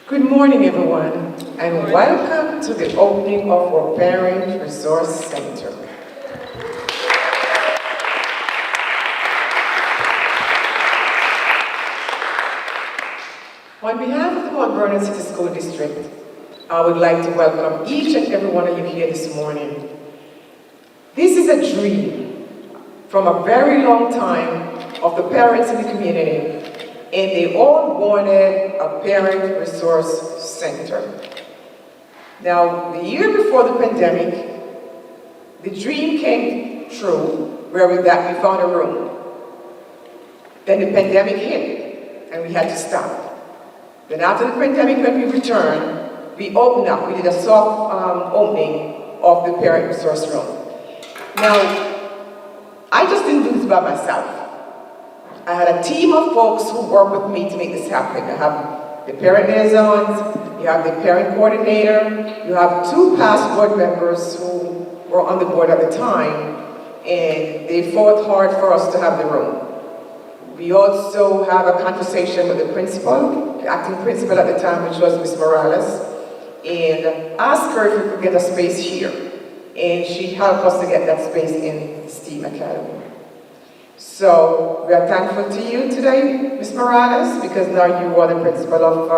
Good morning, everyone, and welcome to the opening of our Parent Resource Center. On behalf of the Mount Vernon City School District, I would like to welcome each and every one of you here this morning. This is a dream from a very long time of the parents in the community, and they all wanted a Parent Resource Center. Now, the year before the pandemic, the dream came true where we found a room. Then the pandemic hit, and we had to stop. Then after the pandemic, when we returned, we opened up. We did a soft opening of the Parent Resource Room. Now, I just didn't do this by myself. I had a team of folks who worked with me to make this happen. I have the parent liaisons, you have the parent coordinator, you have 2 past board members who were on the board at the time, and they fought hard for us to have the room. We also have a conversation with the principal, the acting principal at the time, which was Ms. Morales, and asked her if we could get a space here. And she helped us to get that space in the STEAM Academy. So we are thankful to you today, Ms. Morales, because now you are the principal of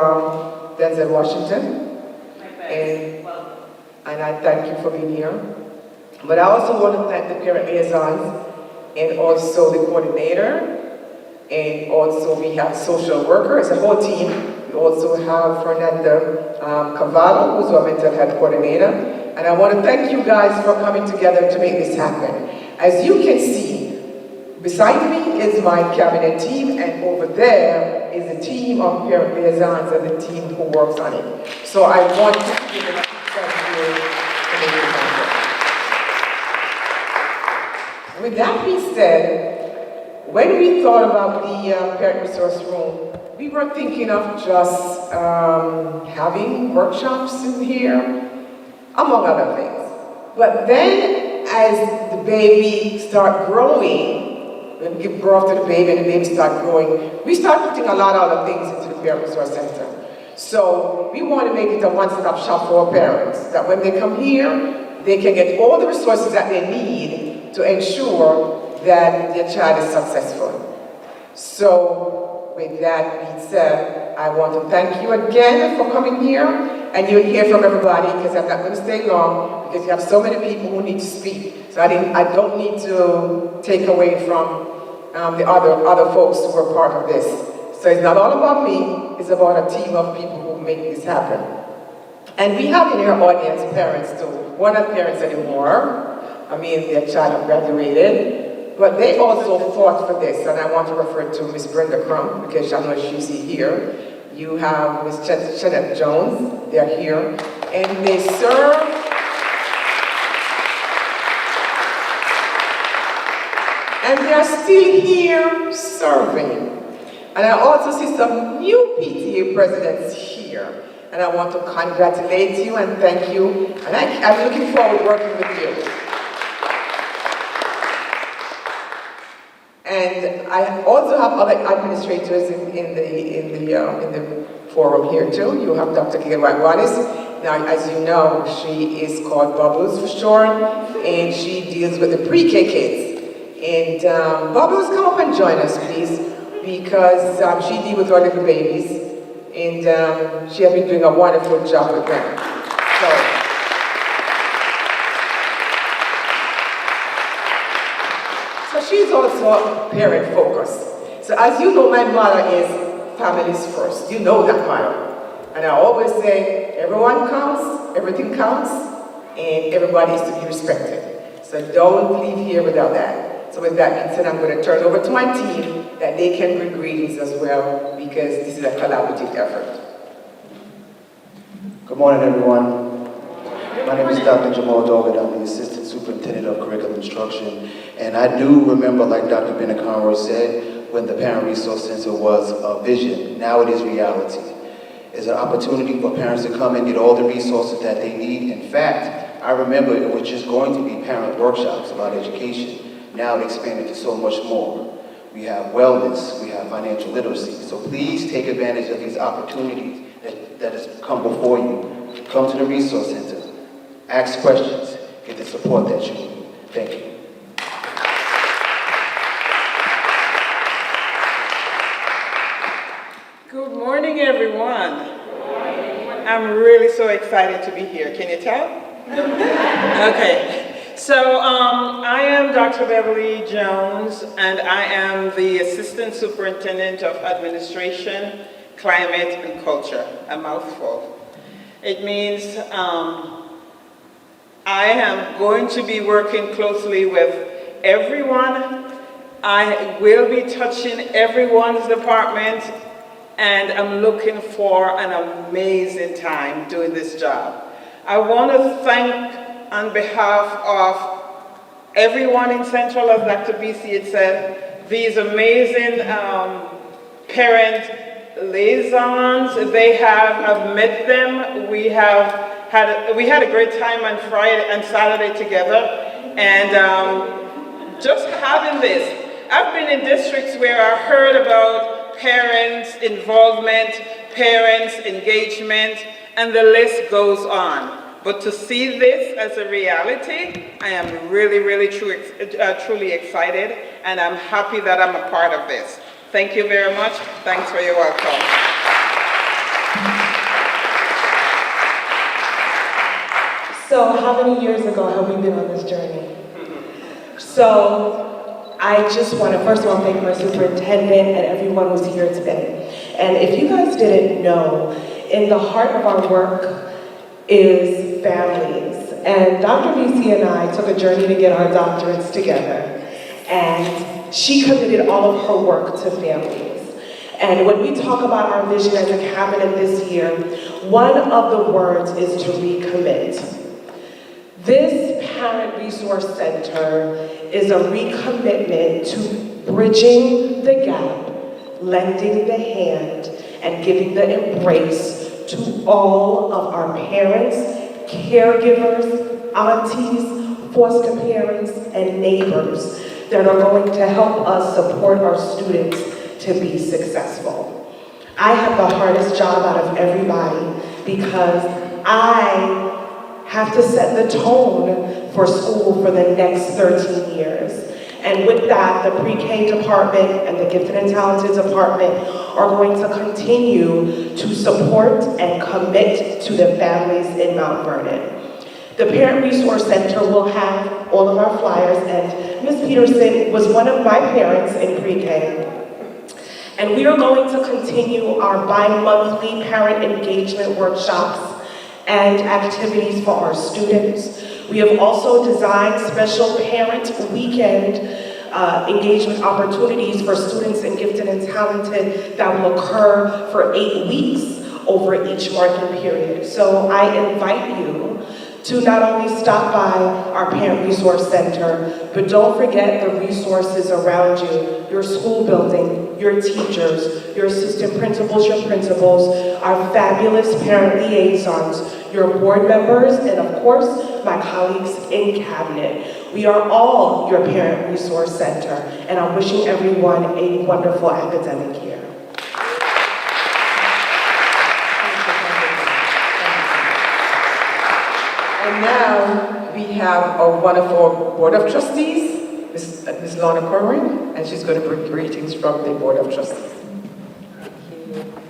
Denzel Washington. And I thank you for being here. But I also want to thank the parent liaisons and also the coordinator. And also we have social workers, a whole team. We also have Fernanda Cavallo, who's our mental health coordinator. And I want to thank you guys for coming together to make this happen. As you can see, beside me is my cabinet team, and over there is a team of parent liaisons and the team who works on it. So I want to give a thank you to make this happen. With that being said, when we thought about the Parent Resource Room, we were thinking of just having workshops in here, among other things. But then, as the baby started growing, when we give birth to the baby and the baby started growing, we started putting a lot of other things into the Parent Resource Center. So we want to make it a one-stop shop for our parents, that when they come here, they can get all the resources that they need to ensure that their child is successful. So, with that being said, I want to thank you again for coming here, and you'll hear from everybody, because I'm not going to stay long, because you have so many people who need to speak. So I don't need to take away from the other folks who are part of this. So it's not all about me, it's about a team of people who make this happen. And we have in our audience parents too. We're not parents anymore. I mean, their child graduated. But they also fought for this, and I want to refer to Ms. Brenda Crump, because I know she's here. You have Ms. Jeanette Jones, they're here, and they serve. And they are still here serving. And I also see some new PTA presidents here, and I want to congratulate you and thank you, and I'm looking forward to working with you. And I also have other administrators in the forum here too. You have Dr. Gail White-Wallace. Now, as you know, she is called Bubbles for short, and she deals with the pre-K kids. And Bubbles, come up and join us, please, because she deals with our little babies, and she has been doing a wonderful job with them. So she's also parent focused. So as you know, my motto is families first. You know that motto. And I always say, everyone counts, everything counts, and everybody is to be respected. So don't leave here without that. So with that being said, I'm going to turn over to my team that they can bring greetings as well, because this is a collaborative effort. Good morning, everyone. My name is Dr. Jamal Doggett. I'm the Assistant Superintendent of Curriculum Instruction. And I do remember, like Dr. Bennett Conroy said, when the Parent Resource Center was a vision. Now it is reality. It's an opportunity for parents to come and get all the resources that they need. In fact, I remember it was just going to be parent workshops about education. Now it expanded to so much more. We have wellness, we have financial literacy. So please take advantage of these opportunities that that has come before you, come to the Resource Center, ask questions, get the support that you need. Thank you. Good morning, everyone. I'm really so excited to be here. Can you tell? Okay. So I am Dr. Beverly Jones, and I am the Assistant Superintendent of Administration, Climate, and Culture. A mouthful. It means I am going to be working closely with everyone. I will be touching everyone's department, and I'm looking for an amazing time doing this job. I want to thank, on behalf of everyone in Central, as Dr. BC had said, these amazing parent liaisons. I've met them. We had a great time on Friday and Saturday together, and just having this. I've been in districts where I heard about parents' involvement, parents' engagement, and the list goes on. But to see this as a reality, I am really, truly excited, and I'm happy that I'm a part of this. Thank you very much. Thanks for your welcome. So how many years ago have we been on this journey? So I just want to first of all thank my superintendent and everyone who's here today. And if you guys didn't know, in the heart of our work is families. And Dr. BC and I took a journey to get our doctorates together. And she committed all of her work to families. And when we talk about our vision as a cabinet this year, one of the words is to recommit. This Parent Resource Center is a recommitment to bridging the gap, lending the hand, and giving the embrace to all of our parents, caregivers, aunties, foster parents, and neighbors that are going to help us support our students to be successful. I have the hardest job out of everybody because I have to set the tone for school for the next 13 years. And with that, the pre-K department and the gifted and talented department are going to continue to support and commit to the families in Mount Vernon. The Parent Resource Center will have all of our flyers, and Ms. Peterson was one of my parents in pre-K. And we are going to continue our bi-monthly parent engagement workshops and activities for our students. We have also designed special parent weekend engagement opportunities for students in gifted and talented that will occur for 8 weeks over each marking period. So I invite you to not only stop by our Parent Resource Center, but don't forget the resources around you, your school building, your teachers, your assistant principals, your principals, our fabulous parent liaisons, your board members, and of course, my colleagues in cabinet. We are all your Parent Resource Center, and I'm wishing everyone a wonderful academic year. And now we have one of our Board of Trustees, Ms. Lorna Corwin, and she's going to bring greetings from the Board of Trustees.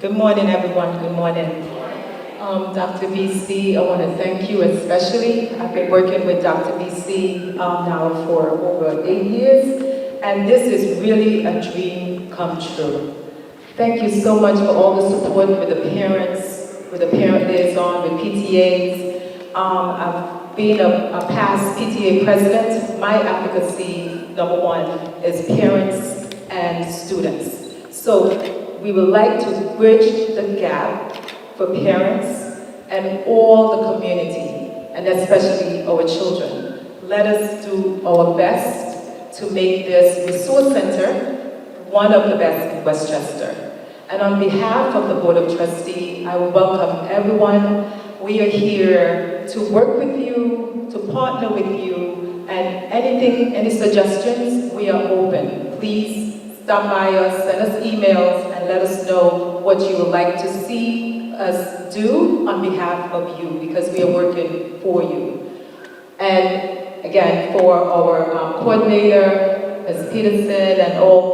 Good morning, everyone. Good morning. Dr. BC, I want to thank you especially. I've been working with Dr. BC now for over 8 years, and this is really a dream come true. Thank you so much for all the support with the parents, with the parent liaison, with PTAs. I've been a past PTA president. My advocacy, number one, is parents and students. So we would like to bridge the gap for parents and all the community, and especially our children. Let us do our best to make this resource center one of the best in Westchester. And on behalf of the Board of Trustees, I welcome everyone. We are here to work with you, to partner with you, and any suggestions, we are open. Please stop by us, send us emails, and let us know what you would like to see us do on behalf of you, because we are working for you. And again, for our coordinator, Ms. Peterson, and all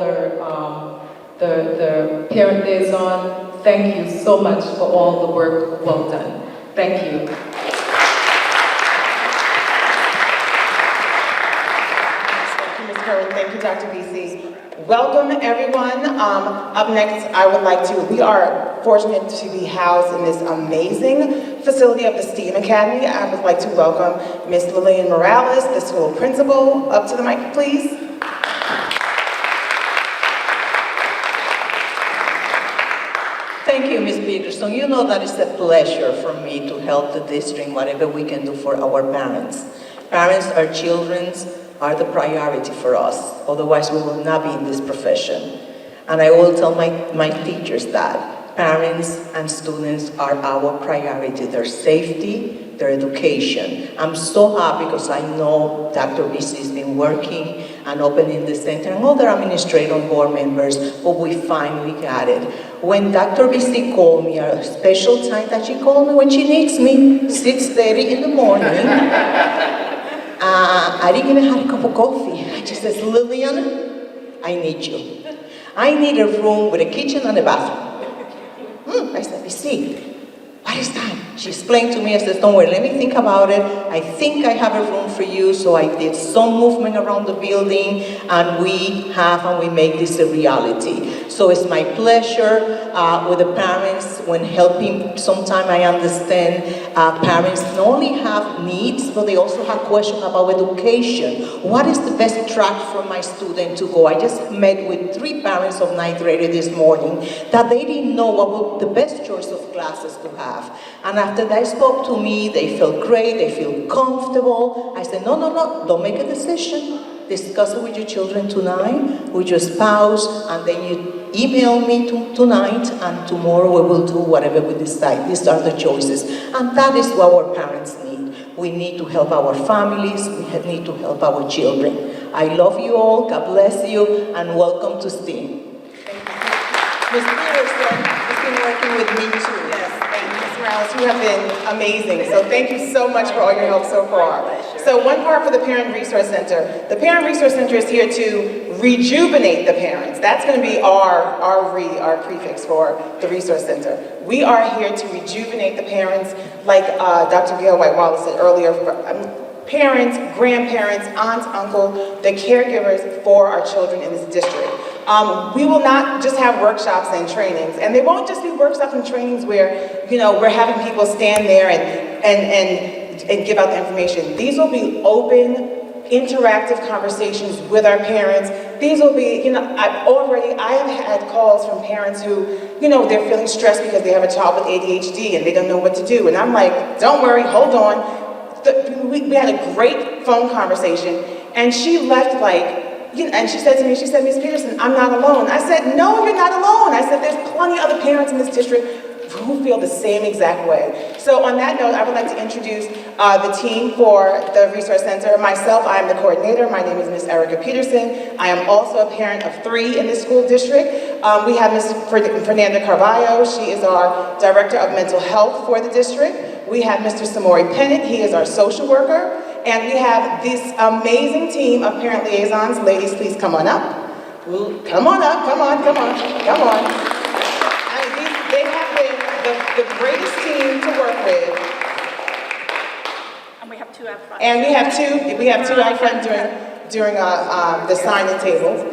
the parent liaison, thank you so much for all the work well done. Thank you. Thank you, Ms. Curran. Thank you, Dr. BC. Welcome, everyone. Up next, we are fortunate to be housed in this amazing facility of the STEAM Academy. I would like to welcome Ms. Lillian Morales, the school principal. Up to the mic, please. Thank you, Ms. Peterson. You know that it's a pleasure for me to help the district, whatever we can do for our parents. Parents, our children, are the priority for us. Otherwise, we will not be in this profession. And I will tell my teachers that parents and students are our priority, their safety, their education. I'm so happy because I know Dr. BC has been working and opening the center, and other administrative board members, but we finally got it. When Dr. BC called me, a special time that she called me when she needs me, 6:30 in the morning, I didn't even have a cup of coffee. She says, Lillian, I need you. I need a room with a kitchen and a bathroom. I said, BC, what is that? She explained to me, I said, don't worry, let me think about it. I think I have a room for you. So I did some movement around the building, and we make this a reality. So it's my pleasure with the parents when helping. Sometimes I understand parents not only have needs, but they also have questions about education. What is the best track for my student to go? I just met with 3 parents of 9th graders this morning that they didn't know what was the best choice of classes to have. And after they spoke to me, they felt great, they feel comfortable. I said, no, don't make a decision. Discuss it with your children tonight, with your spouse, and then you email me tonight, and tomorrow we will do whatever we decide. These are the choices. And that is what our parents need. We need to help our families, we need to help our children. I love you all, God bless you, and welcome to STEAM. Ms. Peterson has been working with me too. Yes, thank you, Ms. Morales. You have been amazing. So thank you so much for all your help so far. So one part for the Parent Resource Center. The Parent Resource Center is here to rejuvenate the parents. That's going to be our prefix for the Resource Center. We are here to rejuvenate the parents, like Dr. Gail White-Wallace said earlier, parents, grandparents, aunts, uncle, the caregivers for our children in this district. We will not just have workshops and trainings, and they won't just be workshops and trainings where, we're having people stand there and give out the information. These will be open, interactive conversations with our parents. These will be, I have had calls from parents who, they're feeling stressed because they have a child with ADHD and they don't know what to do. And I'm like, don't worry, hold on. We had a great phone conversation, and she left and she said to me, Ms. Peterson, I'm not alone. I said, no, you're not alone. I said, there's plenty of other parents in this district who feel the same exact way. So on that note, I would like to introduce the team for the Resource Center. Myself, I am the coordinator. My name is Ms. Erica Peterson. I am also a parent of 3 in this school district. We have Ms. Fernanda Carvalho. She is our Director of Mental Health for the district. We have Mr. Samori Pennant. He is our social worker. And we have this amazing team of parent liaisons. Ladies, please come on up. Come on up, come on. They have been the greatest team to work with. And we have 2 out front. And we have two out front during the sign-in tables.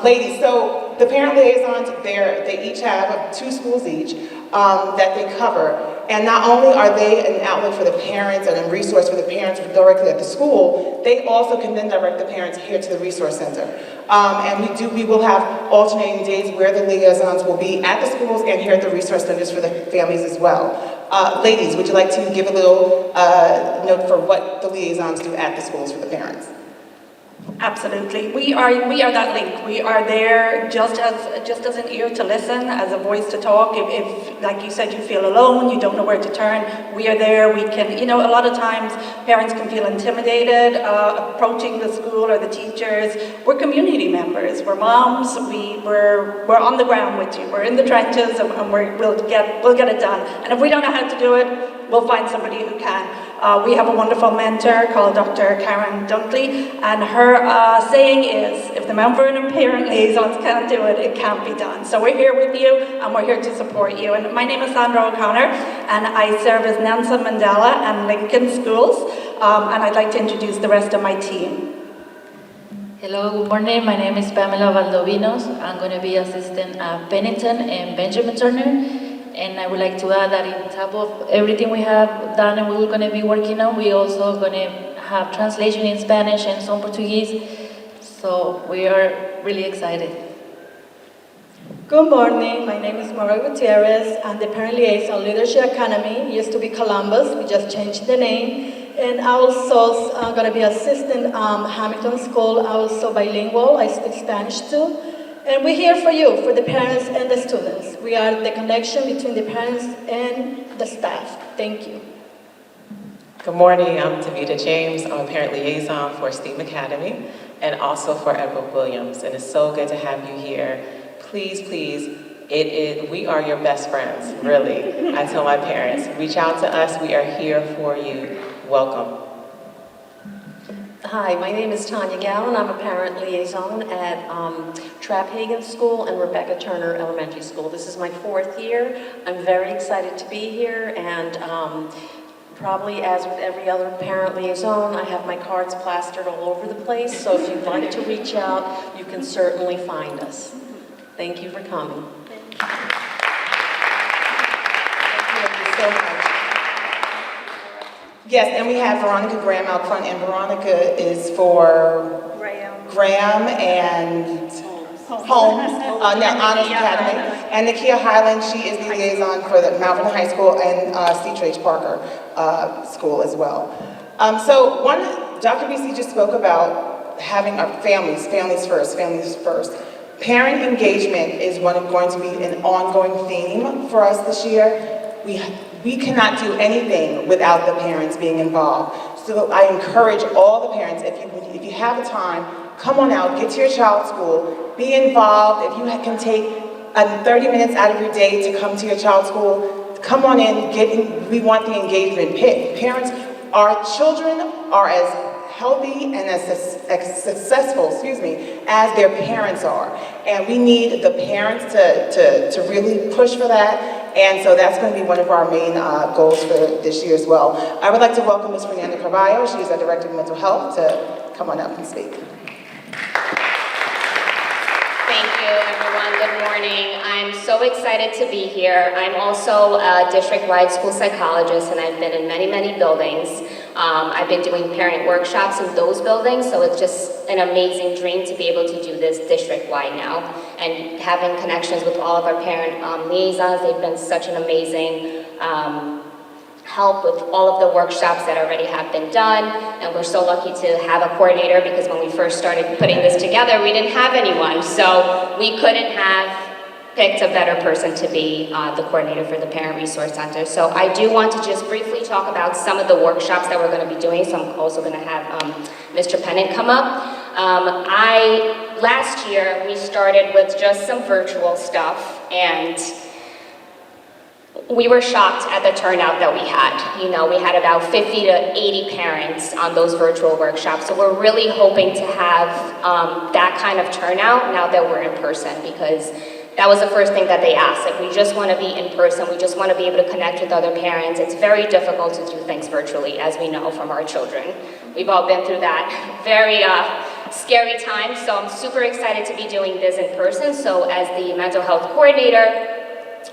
Ladies, so the parent liaisons, they each have 2 schools each that they cover. And not only are they an outlet for the parents and a resource for the parents directly at the school, they also can then direct the parents here to the Resource Center. And we will have alternating days where the liaisons will be at the schools and here at the Resource Centers for the families as well. Ladies, would you like to give a little note for what the liaisons do at the schools for the parents? Absolutely. We are that link. We are there just as an ear to listen, as a voice to talk. If like you said, you feel alone, you don't know where to turn, we are there. We can, a lot of times parents can feel intimidated approaching the school or the teachers. We're community members. We're moms. We're on the ground with you. We're in the trenches, and we'll get it done. And if we don't know how to do it, we'll find somebody who can. We have a wonderful mentor called Dr. Karen Dunkley, and her saying is, if the Mount Vernon parent liaisons can't do it, it can't be done. So we're here with you, and we're here to support you. And my name is Sandra O'Connor, and I serve as Nelson Mandela and Lincoln Schools, and I'd like to introduce the rest of my team. Hello, good morning. My name is Pamela Valdovinos. I'm going to be assistant at Pennington and Benjamin Turner. And I would like to add that on top of everything we have done and we're going to be working on, we also going to have translation in Spanish and some Portuguese. So we are really excited. Good morning, my name is Maria Gutierrez. I'm the Parent Liaison Leadership Academy. It used to be Columbus, we just changed the name. And I also going to be assistant Hamilton School, also bilingual, I speak Spanish too. And we're here for you, for the parents and the students. We are the connection between the parents and the staff. Thank you. Good morning, I'm Tavita James. I'm a parent liaison for STEAM Academy and also for Edward Williams. And it's so good to have you here. Please, we are your best friends, really. I tell my parents, reach out to us, we are here for you. Welcome. Hi, my name is Tanya Gowan. I'm a parent liaison at Trap Hagen School and Rebecca Turner Elementary School. This is my 4th year. I'm very excited to be here, and probably as with every other parent liaison, I have my cards plastered all over the place, so if you'd like to reach out, you can certainly find us. Thank you for coming. Thank you so much. Yes, and we have Veronica Graham out front, and Veronica is for Graham and Holmes, now Honors Academy. And Nakia Highland, she is the liaison for the Mount Vernon High School and C.H. Parker School as well. Dr. BC just spoke about having our families first. Parent engagement is going to be an ongoing theme for us this year. We cannot do anything without the parents being involved. So I encourage all the parents, if you have the time, come on out, get to your child's school, be involved. If you can take 30 minutes out of your day to come to your child's school, come on in, we want the engagement. Parents, our children are as healthy and as successful, as their parents are. And we need the parents to really push for that. And so that's going to be one of our main goals for this year as well. I would like to welcome Ms. Fernanda Carvalho. She is our Director of Mental Health, to come on up and speak. Thank you, everyone. Good morning. I'm so excited to be here. I'm also a district-wide school psychologist, and I've been in many, many buildings. I've been doing parent workshops in those buildings, so it's just an amazing dream to be able to do this district-wide now. And having connections with all of our parent liaisons, they've been such an amazing help with all of the workshops that already have been done. And we're so lucky to have a coordinator, because when we first started putting this together, we didn't have anyone. So we couldn't have picked a better person to be the coordinator for the Parent Resource Center. So I do want to just briefly talk about some of the workshops that we're going to be doing. So I'm also going to have Mr. Pennant come up. Last year we started with just some virtual stuff, and we were shocked at the turnout that we had. We had about 50 to 80 parents on those virtual workshops. So we're really hoping to have that kind of turnout now that we're in person, because that was the first thing that they asked. Like, we just want to be in person. We just want to be able to connect with other parents. It's very difficult to do things virtually, as we know from our children. We've all been through that very scary time. So I'm super excited to be doing this in person. So as the mental health coordinator,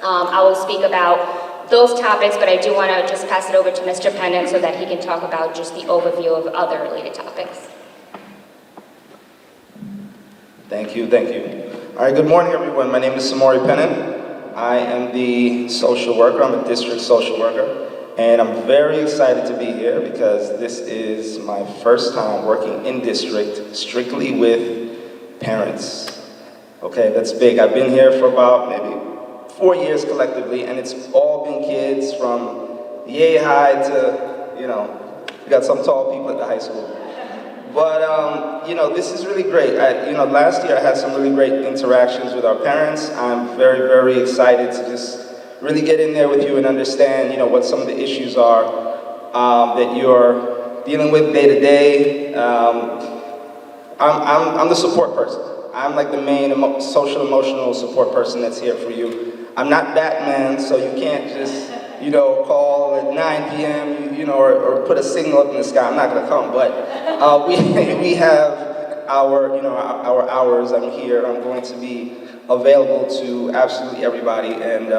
I will speak about those topics, but I do want to just pass it over to Mr. Pennant so that he can talk about just the overview of other related topics. Thank you. All right, good morning, everyone. My name is Samori Pennant. I am the social worker. I'm a district social worker. And I'm very excited to be here because this is my first time working in district strictly with parents. Okay, that's big. I've been here for about maybe 4 years collectively, and it's all been kids from yay high to, you know, we got some tall people at the high school. But, you know, this is really great. Last year I had some really great interactions with our parents. I'm very, very excited to just really get in there with you and understand, you know, what some of the issues are that you're dealing with day to day. I'm the support person. I'm like the main social emotional support person that's here for you. I'm not Batman, so you can't just, you know, call at 9 p.m., you know, or put a signal up in the sky. I'm not gonna come, but we have our, you know, our hours. I'm here. I'm going to be available to absolutely everybody, and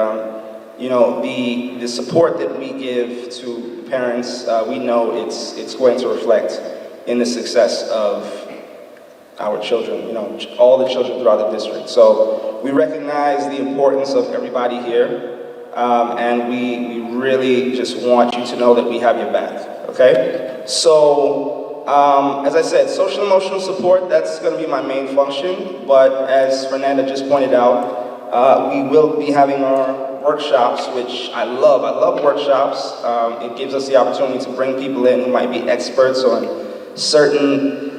you know, the support that we give to parents, we know it's going to reflect in the success of our children, you know, all the children throughout the district. So we recognize the importance of everybody here, and we really just want you to know that we have your back, okay? So, as I said, social emotional support, that's gonna be my main function, but as Fernanda just pointed out, we will be having our workshops, which I love. I love workshops. It gives us the opportunity to bring people in who might be experts on certain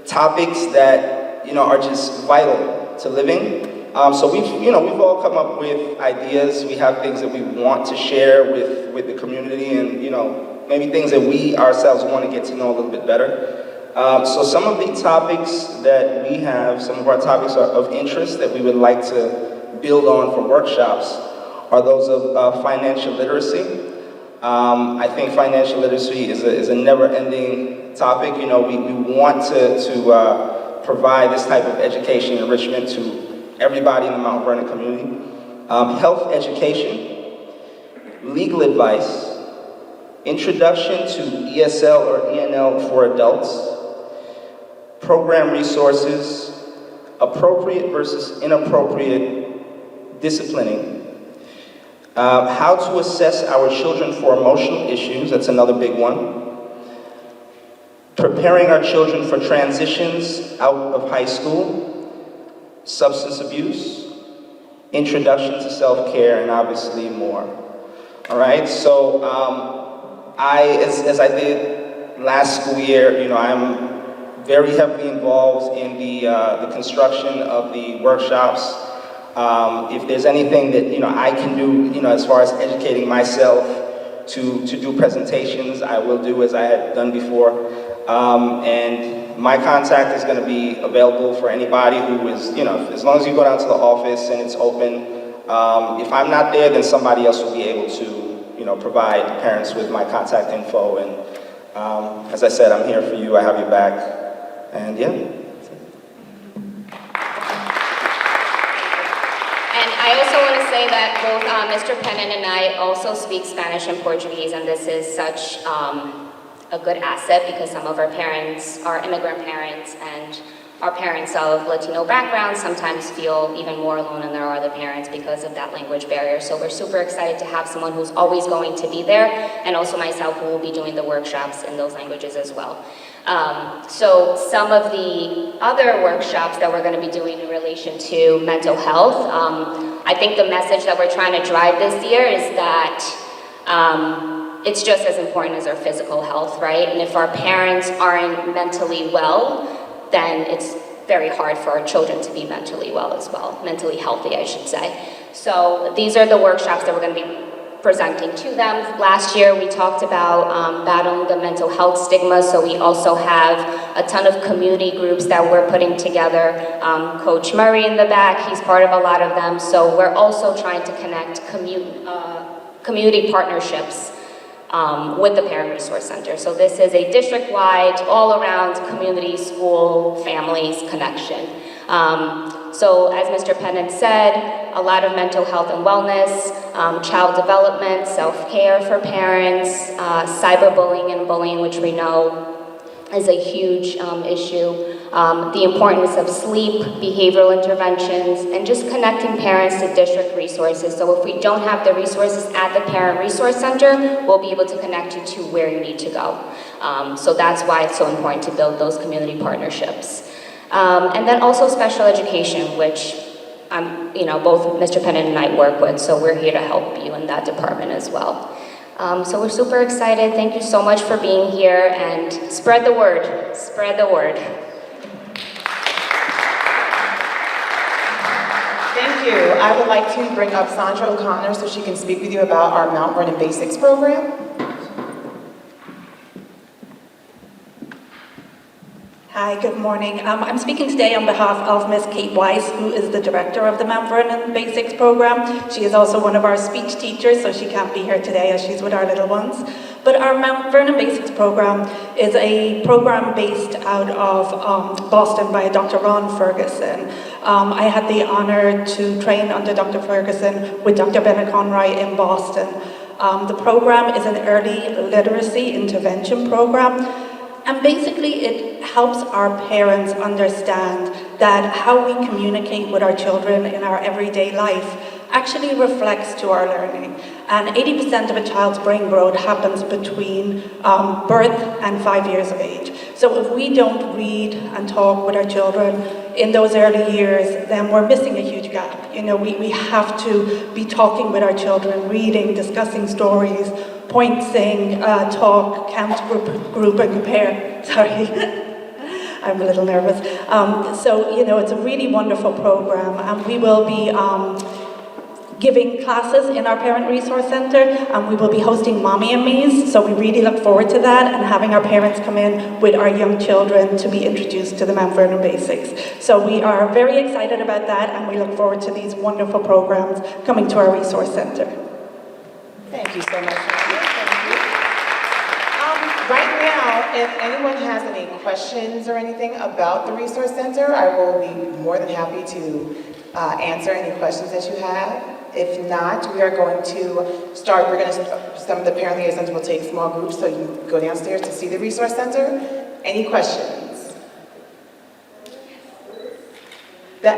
topics that, you know, are just vital to living. So we've all come up with ideas. We have things that we want to share with the community, and, you know, maybe things that we ourselves want to get to know a little bit better. So some of the topics that we have, some of our topics of interest that we would like to build on for workshops are those of financial literacy. I think financial literacy is a never-ending topic. You know, we want to provide this type of education and enrichment to everybody in the Mount Vernon community. Health education, legal advice, introduction to ESL or ENL for adults, program resources, appropriate versus inappropriate disciplining, how to assess our children for emotional issues, that's another big one. Preparing our children for transitions out of high school, substance abuse, introduction to self-care, and obviously more. All right, so as I did last school year, you know, I'm very heavily involved in the construction of the workshops. If there's anything that, you know, I can do, you know, as far as educating myself to do presentations, I will do as I had done before. And my contact is going to be available for anybody who is, you know, as long as you go down to the office and it's open. If I'm not there, then somebody else will be able to, you know, provide parents with my contact info. And as I said, I'm here for you. I have your back. And yeah. I also want to say that both Mr. Pennon and I also speak Spanish and Portuguese, and this is such a good asset because some of our parents are immigrant parents, and our parents of Latino backgrounds sometimes feel even more alone than there are other parents because of that language barrier. So we're super excited to have someone who's always going to be there, and also myself who will be doing the workshops in those languages as well. So some of the other workshops that we're going to be doing in relation to mental health, I think the message that we're trying to drive this year is that it's just as important as our physical health, right? And if our parents aren't mentally well, then it's very hard for our children to be mentally well as well, mentally healthy, I should say. So these are the workshops that we're going to be presenting to them. Last year we talked about battling the mental health stigma, so we also have a ton of community groups that we're putting together. Coach Murray in the back, he's part of a lot of them, so we're also trying to connect community partnerships with the Parent Resource Center. So this is a district-wide, all-around community, school, families connection. So as Mr. Pennon said, a lot of mental health and wellness, child development, self-care for parents, cyberbullying and bullying, which we know is a huge issue. the importance of sleep, behavioral interventions, and just connecting parents to district resources. So if we don't have the resources at the Parent Resource Center, we'll be able to connect you to where you need to go. So that's why it's so important to build those community partnerships. And then also special education, which both Mr. Pennant and I work with, so we're here to help you in that department as well. So we're super excited. Thank you so much for being here, and spread the word. Spread the word. Thank you. I would like to bring up Sandra O'Connor so she can speak with you about our Mount Vernon Basics program. Hi, good morning. I'm speaking today on behalf of Ms. Kate Weiss, who is the director of the Mount Vernon Basics program. She is also one of our speech teachers, so she can't be here today as she's with our little ones. But our Mount Vernon Basics program is a program based out of Boston by Dr. Ron Ferguson. I had the honor to train under Dr. Ferguson with Dr. Bennett Conroy in Boston. The program is an early literacy intervention program. And basically, it helps our parents understand that how we communicate with our children in our everyday life actually reflects to our learning. And 80% of a child's brain growth happens between birth and 5 years of age. So if we don't read and talk with our children in those early years, then we're missing a huge gap. We have to be talking with our children, reading, discussing stories, point, sing, talk, count, group and compare. Sorry, I'm a little nervous. So it's a really wonderful program, and we will be giving classes in our Parent Resource Center, and we will be hosting Mommy and Me's, so we really look forward to that, and having our parents come in with our young children to be introduced to the Mount Vernon Basics. So we are very excited about that, and we look forward to these wonderful programs coming to our Resource Center. Thank you so much. Right now, if anyone has any questions or anything about the Resource Center, I will be more than happy to answer any questions that you have. If not, we are going to start. Some of the parent liaisons will take small groups, so you can go downstairs to see the Resource Center. Any questions? The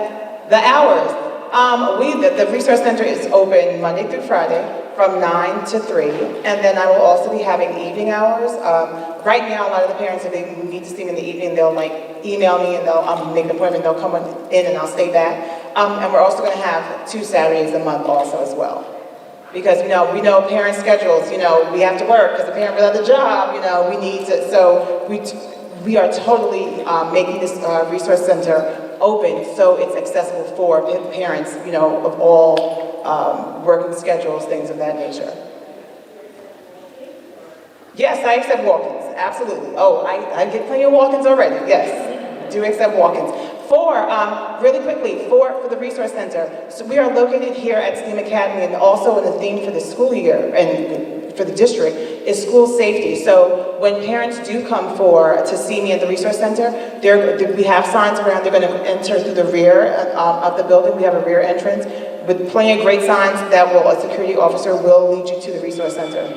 hours. The Resource Center is open Monday through Friday from 9 to 3, and then I will also be having evening hours. Right now, a lot of the parents, if they need to see me in the evening, they'll email me and they'll make an appointment, they'll come in and I'll stay back. And we're also going to have 2 Saturdays a month also as well. Because we know parent schedules, we have to work because the parent without the job, we need to, so we are totally making this Resource Center open so it's accessible for parents, of all working schedules, things of that nature. Yes, I accept walk-ins, absolutely. Oh, I get plenty of walk-ins already, yes, do accept walk-ins. Really quickly, for the Resource Center, so we are located here at STEAM Academy, and also in the theme for the school year and for the district is school safety. So when parents do come to see me at the Resource Center, we have signs around. They're going to enter through the rear of the building. We have a rear entrance with plenty of great signs that a security officer will lead you to the Resource Center.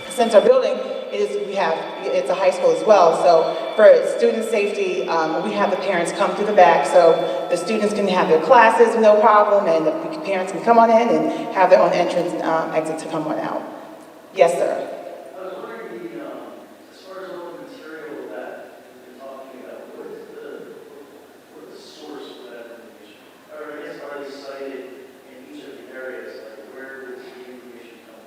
Since our building it's a high school as well, so for student safety, we have the parents come through the back so the students can have their classes no problem, and the parents can come on in and have their own entrance and exit to come on out. Yes, sir. I was wondering, as far as all the material that you're talking about, what is the source for that information? Or I guess are they cited in each of the areas? Like where does the information come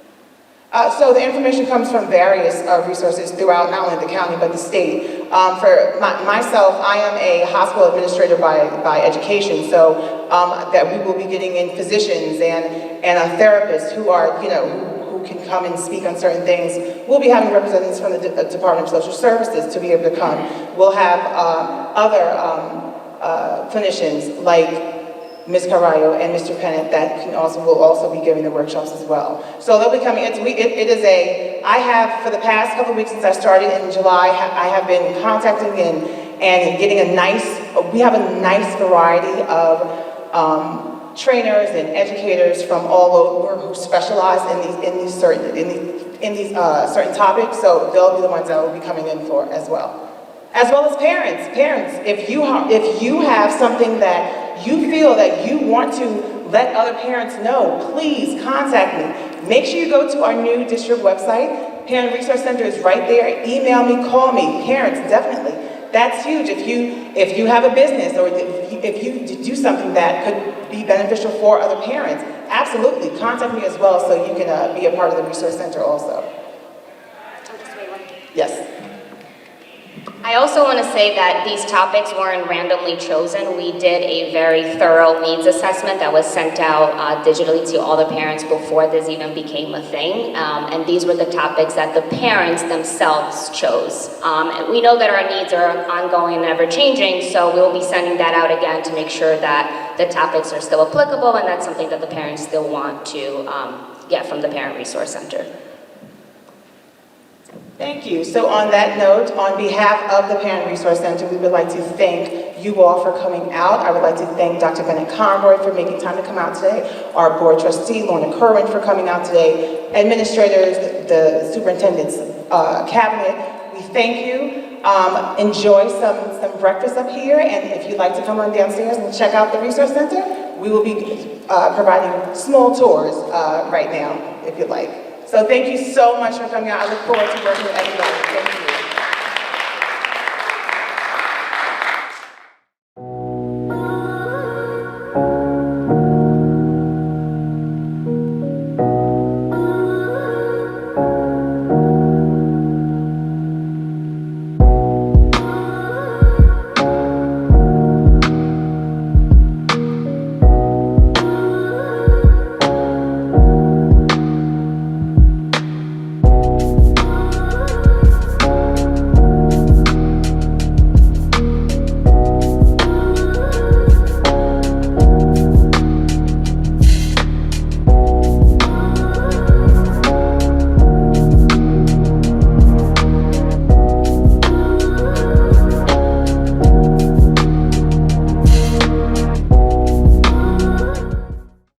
from? So the information comes from various resources throughout not only the county but the state. For myself, I am a hospital administrator by education, so that we will be getting in physicians and therapists who are, who can come and speak on certain things. We'll be having representatives from the Department of Social Services to be able to come. We'll have other clinicians like Ms. Carrillo and Mr. Pennant that will also be giving the workshops as well. So they'll be coming. I have, for the past couple of weeks since I started in July, I have been contacting and getting we have a nice variety of trainers and educators from all over who specialize in these certain topics. So they'll be the ones that will be coming in for as well. As well as parents. Parents, if you have something that you feel that you want to let other parents know, please contact me. Make sure you go to our new district website. Parent Resource Center is right there. Email me, call me. Parents, definitely. That's huge. If you have a business or if you do something that could be beneficial for other parents, absolutely contact me as well so you can be a part of the Resource Center also. Yes. I also want to say that these topics weren't randomly chosen. We did a very thorough needs assessment that was sent out digitally to all the parents before this even became a thing. And these were the topics that the parents themselves chose. And we know that our needs are ongoing and ever-changing, so we'll be sending that out again to make sure that the topics are still applicable and that's something that the parents still want to get from the Parent Resource Center. Thank you. So on that note, on behalf of the Parent Resource Center, we would like to thank you all for coming out. I would like to thank Dr. Bennett Conroy for making time to come out today, our board trustee, Lorna Kerwin, for coming out today, administrators, the superintendent's cabinet. We thank you. Enjoy some breakfast up here, and if you'd like to come on downstairs and check out the Resource Center, we will be providing small tours right now, if you'd like. So thank you so much for coming out. I look forward to working with everybody. Thank you.